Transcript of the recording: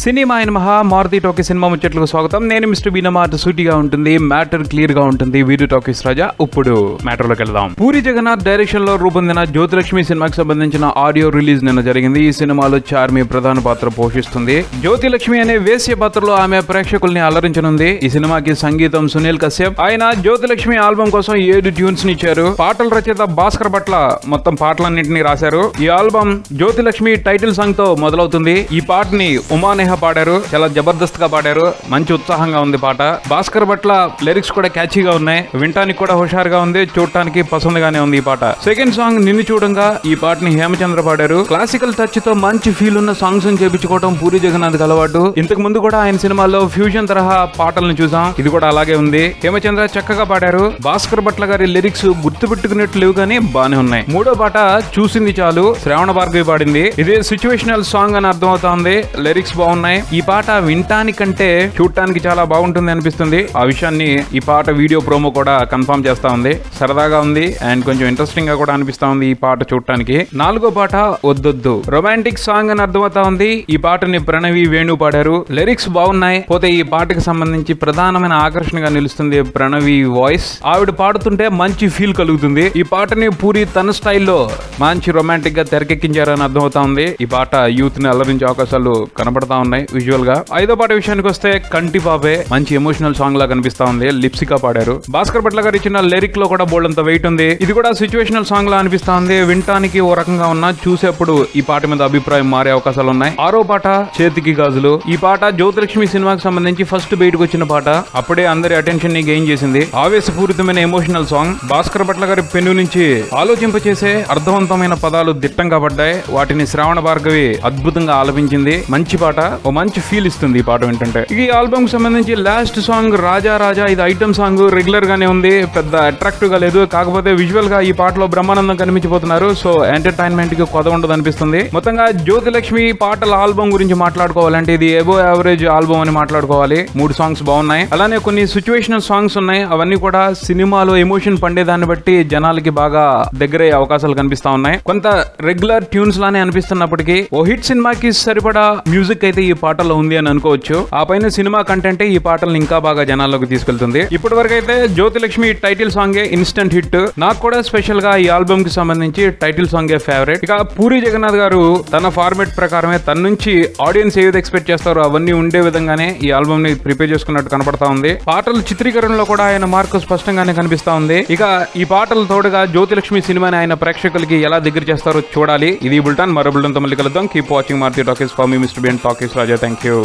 Cinema అయిన మహా Maruti talkies cinema ముచ్చట్లకు స్వాగతం. నేను మిస్టర్ బీనా. మాట సూటిగా ఉంటుంది, మ్యాటర్ క్లియర్ గా ఉంటుంది. వీడియో టాకీస్ రాజా. ఇప్పుడు మ్యాటర్ లోకి వెళ్దాం. పూరి జగన్నాథ్ డైరెక్షన్ లో రూపొందిన జ్యోతిలక్ష్మి సినిమాకి సంబంధించిన ఆడియో రిలీజ్ నిన్న జరిగింది. ఈ సినిమాలో చార్మి ప్రధాన పాత్ర పోషిస్తుంది. జ్యోతిలక్ష్మి అనే వేశ్య పాత్రలో ఆమె ప్రేక్షకుల్ని అలరించనుంది. ఈ సినిమాకి సంగీతం సునీల్ కశ్యప్. ఆయన జ్యోతిలక్ష్మి ఆల్బమ్ కోసం 7 ట్యూన్స్ ని ఇచ్చారు. పాటల రచయిత భాస్కర్ భట్ల మొత్తం పాటలన్నింటినీ రాశారు. ఈ ఆల్బమ్ జ్యోతిలక్ష్మి టైటిల్ సాంగ్ తో మొదలవుతుంది. ఈ పాటని ఉమానేహ పాడారు. చాలా జబర్దస్త్ గా పాడారు. మంచి ఉత్సాహంగా ఉంది పాట. భాస్కర్ భట్ల లిరిక్స్ కూడా క్యాచీగా ఉన్నాయి. వినటానికి కూడా హుషారుగా ఉంది. చూడటానికి పసందుగానే ఉంది ఈ పాట. సెకండ్ సాంగ్ నిన్ను చూడంగా. ఈ పాటని హేమచంద్ర పాడారు. క్లాసికల్ టచ్ తో మంచి ఫీల్ ఉన్న సాంగ్స్ ని చేపించుకోవడం పూరి జగన్నాథ్ అలవాటు. ఇంతకు ముందు కూడా ఆయన సినిమాల్లో ఫ్యూజన్ తరహా పాటలను చూసాం. ఇది కూడా అలాగే ఉంది. హేమచంద్ర చక్కగా పాడారు. భాస్కర్ భట్ల గారి లిరిక్స్ గుర్తు పెట్టుకున్నట్లు లేవు కానీ బానే ఉన్నాయి. మూడో పాట చూసింది చాలు. శ్రావణ భార్గవి పాడింది. ఇది సిచ్యువేషనల్ సాంగ్ అని అర్థం అవుతోంది. లిరిక్స్ బాగున్నాయి. ఈ పాట వినటానికంటే చూడటానికి చాలా బాగుంటుంది అనిపిస్తుంది. ఆ విషయాన్ని ఈ పాట వీడియో ప్రోమో కూడా కన్ఫర్మ్ చేస్తా ఉంది. సరదాగా ఉంది అండ్ కొంచెం ఇంట్రెస్టింగ్ గా కూడా అనిపిస్తా ఉంది ఈ పాట చూడటానికి. నాలుగో పాట వద్దొద్దు. రొమాంటిక్ సాంగ్ అని అర్థమవుతా ఉంది. ఈ పాటని ప్రణవి వేణు పాడారు. లిరిక్స్ బాగున్నాయి. పోతే ఈ పాటకి సంబంధించి ప్రధానమైన ఆకర్షణగా నిలుస్తుంది ప్రణవి వాయిస్. ఆవిడ పాడుతుంటే మంచి ఫీల్ కలుగుతుంది. ఈ పాటని పూరి తన స్టైల్లో మంచి రొమాంటిక్ గా తెరకెక్కించారని అర్థమవుతా ఉంది. ఈ పాట యూత్ ని అలరించే అవకాశాలు కనబడతా ఉన్నాయి విజువల్ గా. ఐదో పాట విషయానికి వస్తే కంటి పాపే. మంచి ఎమోషనల్ సాంగ్ లా కనిపిస్తా ఉంది. లిప్సికా పాడారు. భాస్కర్ భట్ల గారు ఇచ్చిన లిరిక్ లో కూడా బోల్డ్ అంత వెయిట్ ఉంది. ఇది కూడా సిచ్యువేషనల్ సాంగ్ లా అనిపిస్తా ఉంది. వినటానికి ఓ రకంగా ఉన్నా చూసేప్పుడు ఈ పాట మీద అభిప్రాయం మారే అవకాశాలు ఉన్నాయి. ఆరో పాట చేతికి గాజులు. ఈ పాట జ్యోతిలక్ష్మి సినిమాకి సంబంధించి ఫస్ట్ బయటకు వచ్చిన పాట. అప్పుడే అందరి అటెన్షన్ ని గెయిన్ చేసింది. ఆవేశపూరితమైన ఎమోషనల్ సాంగ్. భాస్కర్ భట్ల గారి పెన్ను నుంచి ఆలోచింపచేసే అర్థవంతమైన పదాలు దిట్టంగా పడ్డాయి. వాటిని శ్రావణ భార్గవి అద్భుతంగా ఆలపించింది. మంచి పాట. ఓ మంచి ఫీల్ ఇస్తుంది ఈ పాట వింటుంటే. ఈ ఆల్బమ్ సంబంధించి లాస్ట్ సాంగ్ రాజా రాజా. ఇది ఐటమ్ సాంగ్. రెగ్యులర్ గానే ఉంది. పెద్ద అట్రాక్టివ్ గా లేదు. కాకపోతే విజువల్ గా ఈ పాటలో బ్రహ్మానందం కనిపించిపోతున్నారు. సో ఎంటర్టైన్మెంట్ కి కొద ఉండదు అనిపిస్తుంది. మొత్తంగా జ్యోతిలక్ష్మి పాటల ఆల్బమ్ గురించి మాట్లాడుకోవాలంటే ఇది ఎబో యావరేజ్ ఆల్బమ్ అని మాట్లాడుకోవాలి. 3 సాంగ్స్ బాగున్నాయి. అలానే కొన్ని సిచ్యువేషనల్ సాంగ్స్ ఉన్నాయి. అవన్నీ కూడా సినిమాలో ఎమోషన్ పండేదాన్ని బట్టి జనాలకి బాగా దగ్గరయ్యే అవకాశాలు కనిపిస్తా ఉన్నాయి. కొంత రెగ్యులర్ ట్యూన్స్ లానే అనిపిస్తున్నప్పటికీ ఓ హిట్ సినిమాకి సరిపడా మ్యూజిక్ అయితే ఈ పాటలో ఉంది అని అనుకోవచ్చు. ఆ పైన సినిమా కంటెంటే ఈ పాటలను ఇంకా బాగా జనాల్లోకి తీసుకెళ్తుంది. ఇప్పటి వరకు అయితే జ్యోతిలక్ష్మి టైటిల్ సాంగే ఇన్స్టెంట్ హిట్. నాకు కూడా స్పెషల్ గా ఈ ఆల్బమ్ కి సంబంధించి టైటిల్ సాంగే ఫేవరెట్. ఇక పూరి జగన్నాథ్ గారు తన ఫార్మేట్ ప్రకారమే తన నుంచి ఆడియన్స్ ఏది ఎక్స్పెక్ట్ చేస్తారో అవన్నీ ఉండే విధంగానే ఈ ఆల్బమ్ ని ప్రిపేర్ చేసుకున్నట్టు కనపడతా ఉంది. పాటల చిత్రీకరణలో కూడా ఆయన మార్కు స్పష్టంగానే కనిపిస్తా ఉంది. ఇక ఈ పాటలు తోడుగా జ్యోతిలక్ష్మి సినిమాని ఆయన ప్రేక్షకులకి ఎలా దగ్గర చేస్తారో చూడాలి. ఇది బుల్టన్. మరో బుల్టన్ తో మళ్ళీ కలుద్దాం. Keep watching Maruthi talkies. For me Mr Bean talkies Raja. Thank you.